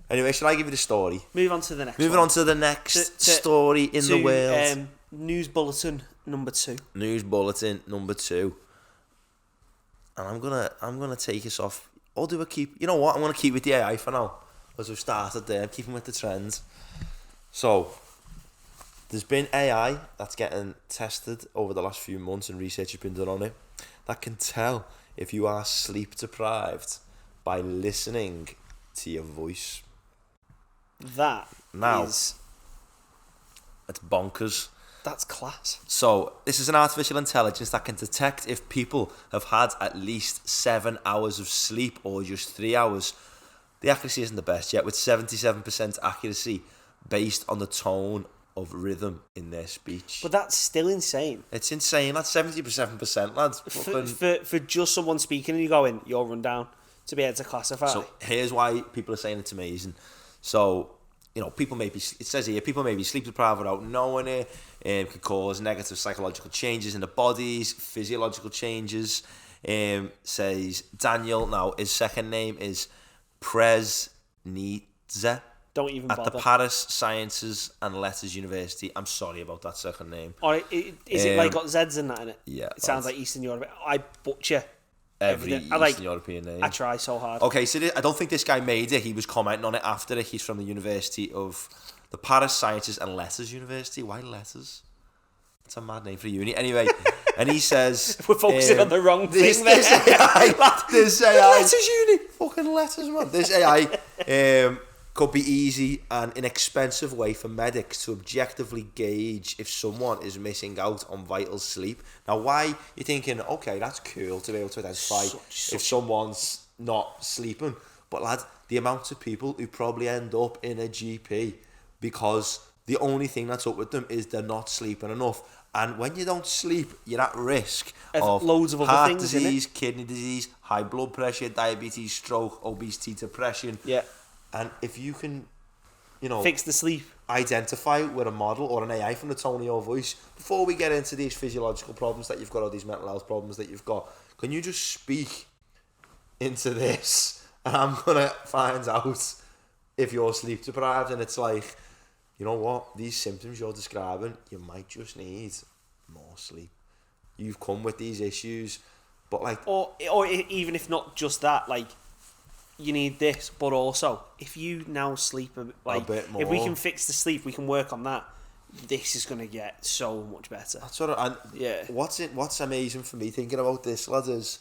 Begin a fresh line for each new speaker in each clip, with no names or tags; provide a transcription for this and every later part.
Anyway, should I give you the story?
Move on to the next
Moving
one.
on to the next story in the world.
News bulletin number 2.
News bulletin number 2. And I'm gonna take us off. Or do I keep? You know what? I'm gonna keep with the AI for now, because we've started there. I'm keeping with the trends. So, there's been AI that's getting tested over the last few months, and research has been done on it, that can tell if you are sleep deprived by listening to your voice. It's bonkers.
That's class.
So, this is an artificial intelligence that can detect if people have had at least 7 hours of sleep or just 3 hours. The accuracy isn't the best yet, with 77% accuracy based on the tone of rhythm in their speech.
But that's still insane.
It's insane. That's 77%, lads.
For just someone speaking and you going, you're run down, to be able to classify.
So, here's why people are saying it's amazing. So, you know, it says here, people may be sleep deprived without knowing it. Can cause negative psychological changes in the bodies, physiological changes. Says Daniel. Now, his second name is Presnitze.
Don't even bother.
At the Paris Sciences and Letters University. I'm sorry about that second name.
Or is it like got Z's in that in it?
Yeah.
It sounds like Eastern Europe. I butcher
every Eastern European name.
I try so hard.
Okay, so I don't think this guy made it. He was commenting on it after it. He's from the University of the Paris Sciences and Letters University. Why letters? It's a mad name for a uni. Anyway, and he says...
We're focusing on the wrong thing
this AI... This AI...
Letters uni!
Fucking letters, man. This AI could be easy and inexpensive way for medics to objectively gauge if someone is missing out on vital sleep. Now, why you're thinking, okay, that's cool to be able to identify if someone's not sleeping. But, lad, the amount of people who probably end up in a GP because the only thing that's up with them is they're not sleeping enough. And when you don't sleep, you're at risk of
loads of other
heart
things,
disease, kidney disease, high blood pressure, diabetes, stroke, obesity, depression.
Yeah.
And if you can,
fix the sleep,
identify with a model or an AI from the tone of your voice, before we get into these physiological problems that you've got or these mental health problems that you've got, can you just speak into this? And I'm going to find out if you're sleep deprived. And it's like, you know what? These symptoms you're describing, you might just need more sleep. You've come with these issues, but like...
Or even if not just that, like, you need this, but also, if you now sleep a bit more, if we can fix the sleep, we can work on that. This is going to get so much better.
That's what what's amazing for me thinking about this, lads, is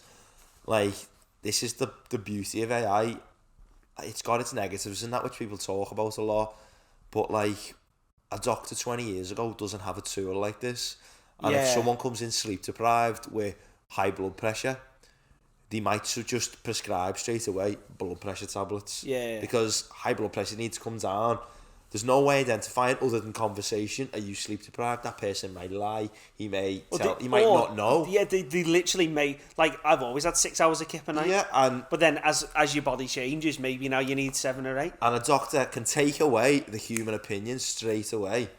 like, this is the beauty of AI. It's got its negatives and that, which people talk about a lot, but like, a doctor 20 years ago doesn't have a tool like this. And if someone comes in sleep deprived with high blood pressure, they might just prescribe straight away blood pressure tablets.
Yeah.
Because high blood pressure needs to come down. There's no way identifying other than conversation. Are you sleep deprived? That person might lie. He may he might not know.
Yeah, they literally may. Like, I've always had 6 hours of kip a night.
Yeah,
but then as your body changes, maybe now you need 7 or 8.
And a doctor can take away the human opinion straight away.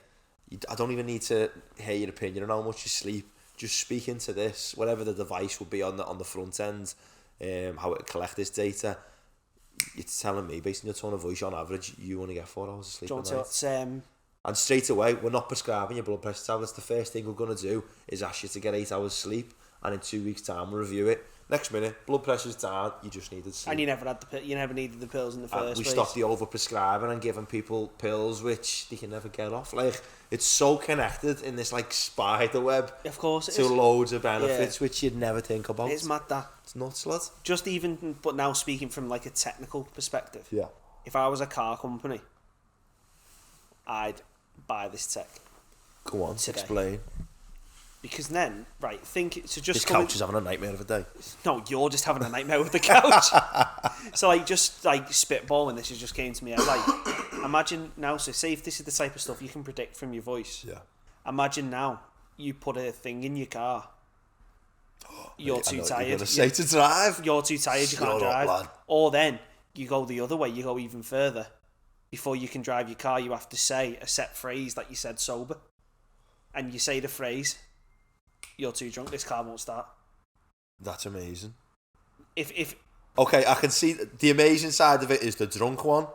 I don't even need to hear your opinion on how much you sleep. Just speak into this, whatever the device will be on the front end, how it collect this data. It's telling me, based on your tone of voice, on average, you only get 4 hours of sleep a night. And straight away, we're not prescribing your blood pressure tablets. The first thing we're going to do is ask you to get 8 hours sleep, and in 2 weeks' time, we'll review it. Next minute, blood pressure's down, you just needed sleep.
And you never needed the pills in the first place.
We stopped the over-prescribing and giving people pills which they can never get off. Like, it's so connected in this, like, spider web.
Of course it
to
is.
Loads of benefits which you'd never think about.
It's mad, that.
It's nuts, lad.
Just even, but now speaking from, like, a technical perspective.
Yeah.
If I was a car company, I'd buy this tech.
Go on,
today.
Explain.
Because then, right,
this couch is having a nightmare of a day.
No, you're just having a nightmare with the couch. So, like, just, like, spitballing this just came to me. Like, imagine now, so say if this is the type of stuff you can predict from your voice.
Yeah.
Imagine now, you put a thing in your car. You're too tired.
You're going to say to drive.
You're too tired, you can't drive. Lad. Or then, you go the other way, you go even further. Before you can drive your car, you have to say a set phrase that you said sober. And you say the phrase... You're too drunk, this car won't start.
That's amazing.
If
Okay, I can see the amazing side of it is the drunk one.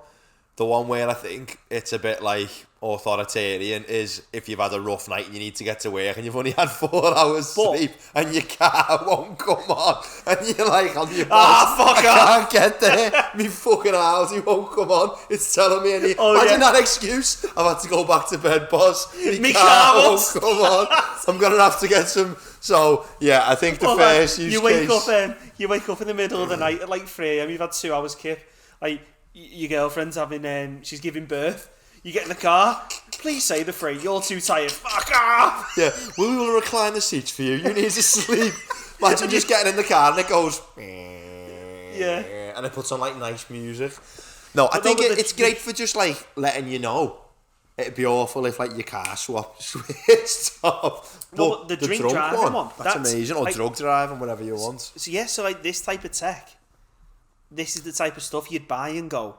The one where I think it's a bit like authoritarian is if you've had a rough night and you need to get to work and you've only had 4 hours sleep and your car won't come on and you're like on your
fuck
I can't get there, me fucking Audi won't come on, it's telling me imagine that excuse, I've had to go back to bed, boss, my car won't come on, I'm gonna have to get some. So yeah, I think the first use case,
you wake up in the middle of the night at like 3 a.m, you've had 2 hours kip, like your girlfriend's having she's giving birth, you get in the car, please say the phrase, you're too tired, fuck off.
Yeah, we will recline the seats for you, you need to sleep. Imagine just getting in the car and it goes
yeah,
and it puts on like nice music. No, I think it's great for just like letting you know. It'd be awful if like your car switched off.
No, but the drink driving one,
that's amazing. Or like, drug driving, whatever you want.
So like this type of tech, this is the type of stuff you'd buy and go,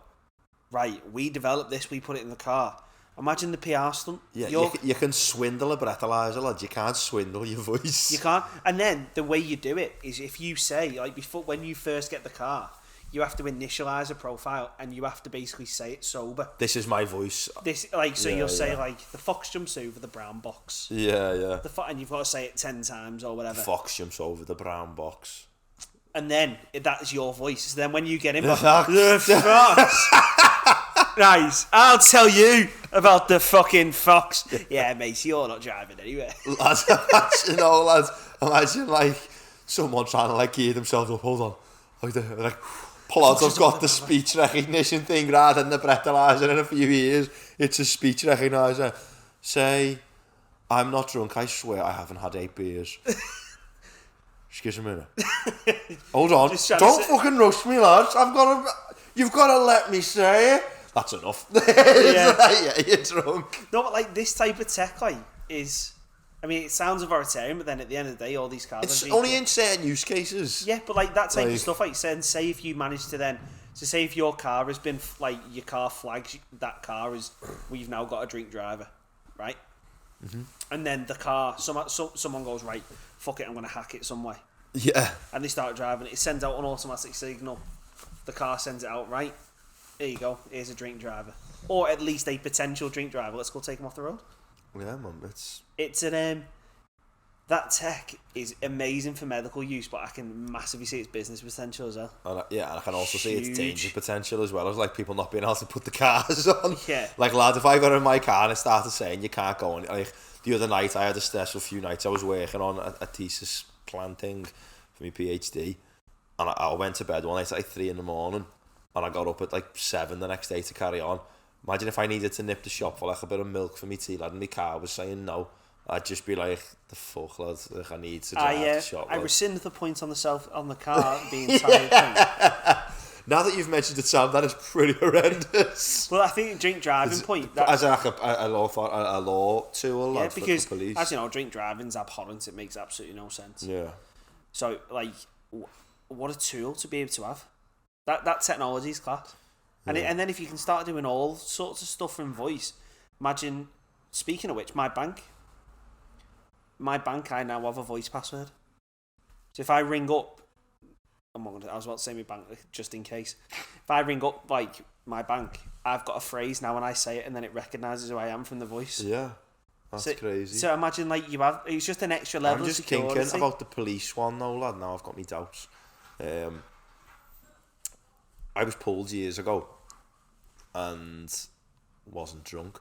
right, we developed this, we put it in the car. Imagine the PR stunt.
Yeah, you can swindle a breathalyzer, lad. You can't swindle your voice.
You can't. And then the way you do it is if you say, like before, when you first get the car, you have to initialize a profile and you have to basically say it sober.
This is my voice.
You'll say like the fox jumps over the brown box.
Yeah.
And you've got to say it 10 times or whatever.
The fox jumps over the brown box.
And then that's your voice. So then when you get in, the fox. Nice. I'll tell you about the fucking fox. Yeah, mate, you're not driving anyway.
Lads, imagine like someone trying to like gear themselves up. Hold on, like Plods have got the speech recognition thing rather than the breathalyzer. In a few years, it's a speech recognizer. Say, I'm not drunk. I swear I haven't had 8 beers. Excuse me a minute. Hold on. Don't fucking rush me, lads. You've got to let me say it. That's enough. Yeah, you're drunk.
No, but like this type of tech, like, is, I mean, it sounds authoritarian, but then at the end of the day, all these cars.
It's only in certain use cases.
Yeah, but like that type of stuff, like say if you manage to then, so say if your car has been like your car flags that car is, we've now got a drink driver, right?
Mm-hmm.
And then the car, someone goes, right, fuck it, I'm gonna hack it some way.
Yeah.
And they start driving it. It sends out an automatic signal. The car sends it out, right? There you go. Here's a drink driver, or at least a potential drink driver. Let's go take him off the road.
Yeah, man.
It's an that tech is amazing for medical use, but I can massively see its business potential as well.
And I can also see its danger potential as well as like people not being able to put the cars on.
Yeah.
Like, lad, if I got in my car and it started saying you can't go on, like the other night I had a stressful few nights. I was working on a thesis planting for my PhD, and I went to bed one night at like 3 a.m. and I got up at like 7 the next day to carry on. Imagine if I needed to nip the shop for like a bit of milk for me tea, lad, and my car was saying no. I'd just be like, the fuck, lad, like, I need to drive the shop.
I rescind the point on the car being tired thing.
Now that you've mentioned it, Sam, that is pretty horrendous.
Well, I think drink driving point.
As like a law tool,
yeah,
lad,
because
for the police.
As you know, drink driving's abhorrent. It makes absolutely no sense.
Yeah.
So, like, what a tool to be able to have. That technology is class. And and then if you can start doing all sorts of stuff in voice, imagine. Speaking of which, my bank, I now have a voice password. So if I ring up, I was about to say my bank just in case. If I ring up like my bank, I've got a phrase now when I say it, and then it recognises who I am from the voice.
Yeah, that's crazy.
So imagine like it's just an extra level.
I'm just
of security.
thinking about the police one though, lad. Now I've got me doubts. I was pulled years ago and wasn't drunk.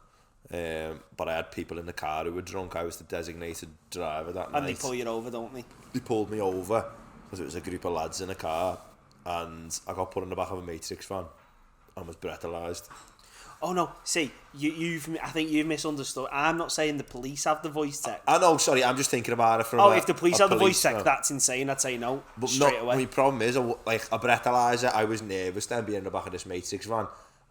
But I had people in the car who were drunk. I was the designated driver that night.
And they pull you over, don't they?
They pulled me over because it was a group of lads in a car, and I got put in the back of a Matrix van and was breathalyzed.
Oh no! See, I think you've misunderstood. I'm not saying the police have the voice tech.
I know. Sorry, I'm just thinking about it from.
If the police have the voice tech, that's insane. I'd say no. But straight away.
My problem is, like a breathalyzer, I was nervous then being in the back of this Matrix van,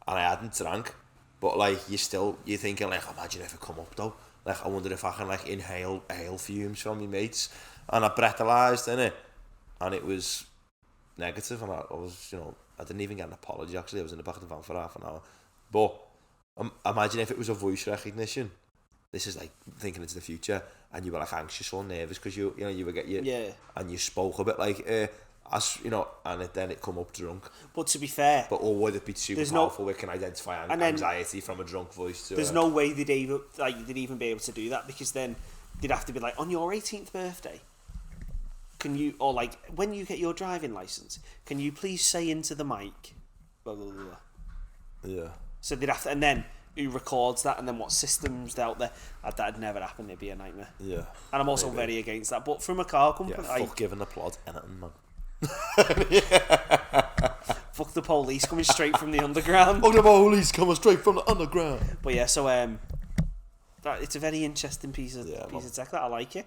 and I hadn't drank. But like you're thinking like, imagine if it come up though. Like I wonder if I can like inhale fumes from my mates. And I breathalyzed in it, and it was negative. And I was, I didn't even get an apology. Actually, I was in the back of the van for half an hour. But imagine if it was a voice recognition. This is like thinking into the future, and you were like anxious or nervous because you were and you spoke a bit like, as then it come up drunk.
But to be fair,
or would it be super powerful? We can identify anxiety from a drunk voice.
There's no way they'd even be able to do that, because then they'd have to be like, on your 18th birthday, can you, or like when you get your driving license, can you please say into the mic, blah blah blah.
Yeah.
So they'd have to, and then who records that, and then what systems out there? That'd never happen. It'd be a nightmare.
Yeah.
And I'm also very against that. But from a car company,
fuck giving the plot anything, man.
Fuck the police coming straight from the underground.
Fuck the police coming straight from the underground.
But yeah, so it's a very interesting piece of tech. I like it.